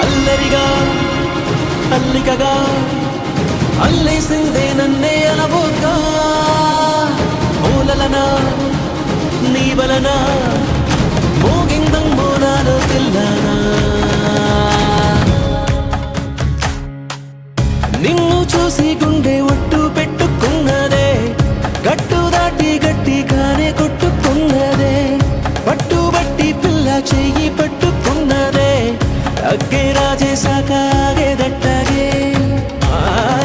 అల్లరిగా అల్లికగా అల్లేసిందే నన్నే అనబోగా మూలలనా నీ వలన మోగిందమ్మో నాలో తెల్లనా నిన్ను చూసి గుండె ఒట్టు పెట్టుకున్నదే గట్టు దాటి గట్టిగానే కొట్టుకున్నదే పట్టుబట్టి పిల్ల చెయ్యి పట్టుకున్నదే అగ్గే రాజేశాక ఆగేదట్టగే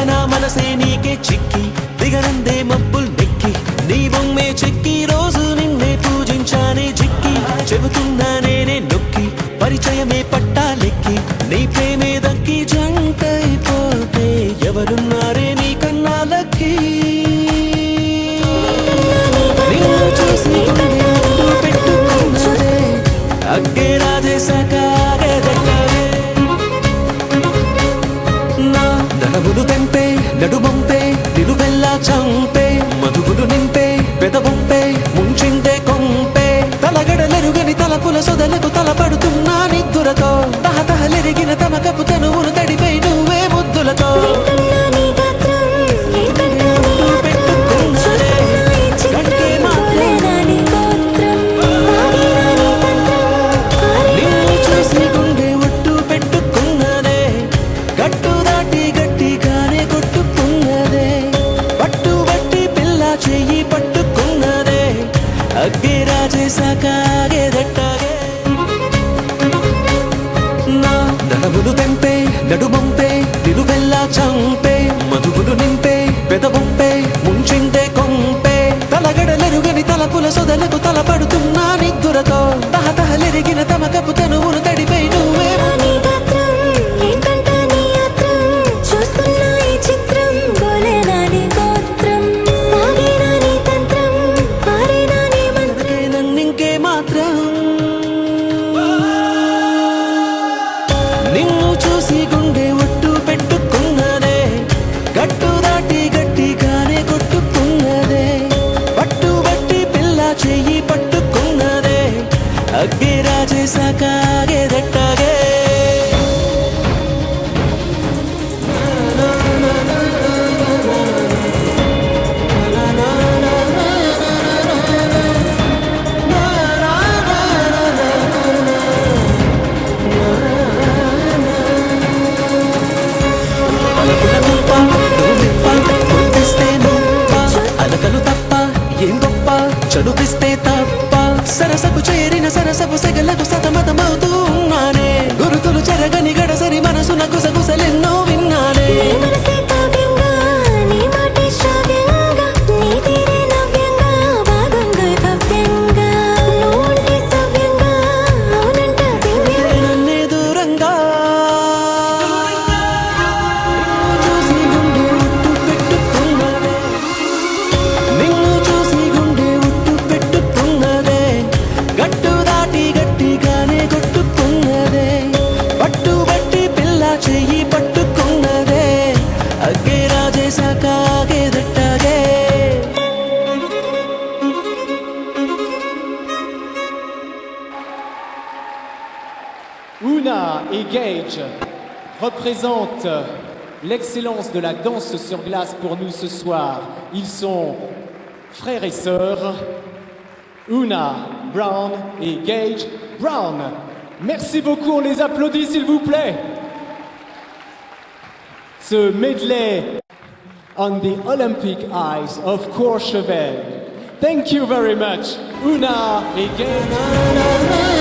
నా మనసే నీకే చిక్కి దిగనందే మబ్బుల్ నెక్కి నీ బొమ్మే చెక్కి రోజు నిన్నే పూజించానే చిక్కి చెబుతున్నా నేనే నొక్కి పరిచయమే పట్టాలెక్కి నీ ప్రేమే దక్కి జంటైపోతే ఎవరున్నారే నీ కన్నాలకి నిన్ను చూసి పెట్టుకున్నదే అగ్గే రాజేశాక నా నరములు తెంపే నడుమంపే నిలువెల్లా చంపే మధుగులు నింపే పెదవంపే ముంచిందే కొంపే తలగడలెరుగని తలపుల సొదలకు తలపడుతున్నా నిద్దురతో తహతహలెరిగిన తమకపు తనువును తడిపై నువ్వే ముద్దులతో అగ్గే రాజేశాక ఆగేదట్టగే నా నరములు తెంపే నడుమంపే నిలువెల్లా చంపే మధుగులు నింపే పెదవంపే ముంచిందే కొంపే తలగడలెరుగని తలపుల సొదలకు తలపడుతున్నా నిద్దురతో తహతహలెరిగిన తమకపు తనువును తడిపై నువ్వే నిన్ను చూసి గుండె ఒట్టు పెట్టుకున్నదే గట్టు దాటి గట్టిగానే కొట్టుకున్నదే పట్టుబట్టి పిల్ల చెయ్యి పట్టుకున్నదే అగ్గే రాజేశాక ఆగేదట్టగే చడుపిస్తే తప్ప సరసపు చేరిన సరసపు సెగలకు సతమతమవుతూ ఉన్నానే గురుతులు చెరగని గడసరి మనసున గుసగుసలెన్నో విన్నానే నన్నే దూరంగా చూసి గుండె ఒట్టు పెట్టుకున్నదే నిన్ను చూసి గట్టు దాటి గట్టిగానే కొట్టుకున్నదే పట్టుబట్టి పిల్ల చెయ్యి పట్టుకున్నదే అగ్గే రాజేశాక ఆగేదట్టగే Ouna et Gage représentent l'excellence de la danse sur glace pour nous ce soir. Ils sont frères et sœurs. Ouna Brown et Gage Brown. Merci beaucoup, on les applaudit s'il vous plaît. Ce medley on the Olympic Ice of Courchevel. Thank you very much, Ouna et Gage.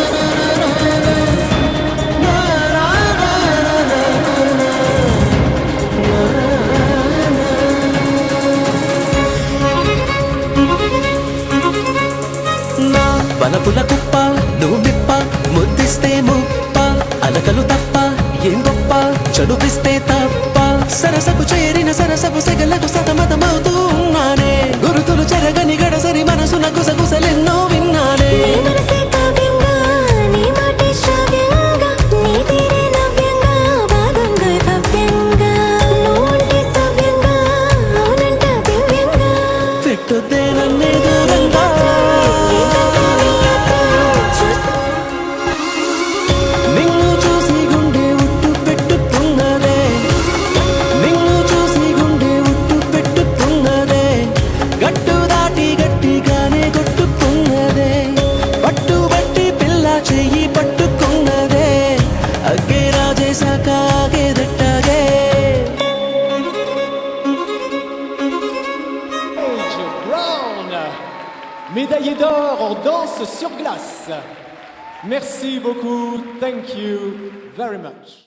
బలపుల కుప్ప నువ్వు మిప్ప ముద్దిస్తే ముప్ప అలకలు తప్ప ఏం గొప్ప చడుపిస్తే తప్ప సరసపు చేరిన సరసపు సెగలకు సతమతమవుతూ ఉన్నానే గురుతులు చెరగని గడసరి మనసున గుసగుసలెన్నో విన్నానే పెట్టొద్దే నన్నే దూరంగా నిన్ను చూసి గుండె ఒట్టు médaillée d'or en danse sur glace. Merci beaucoup. Thank you very much.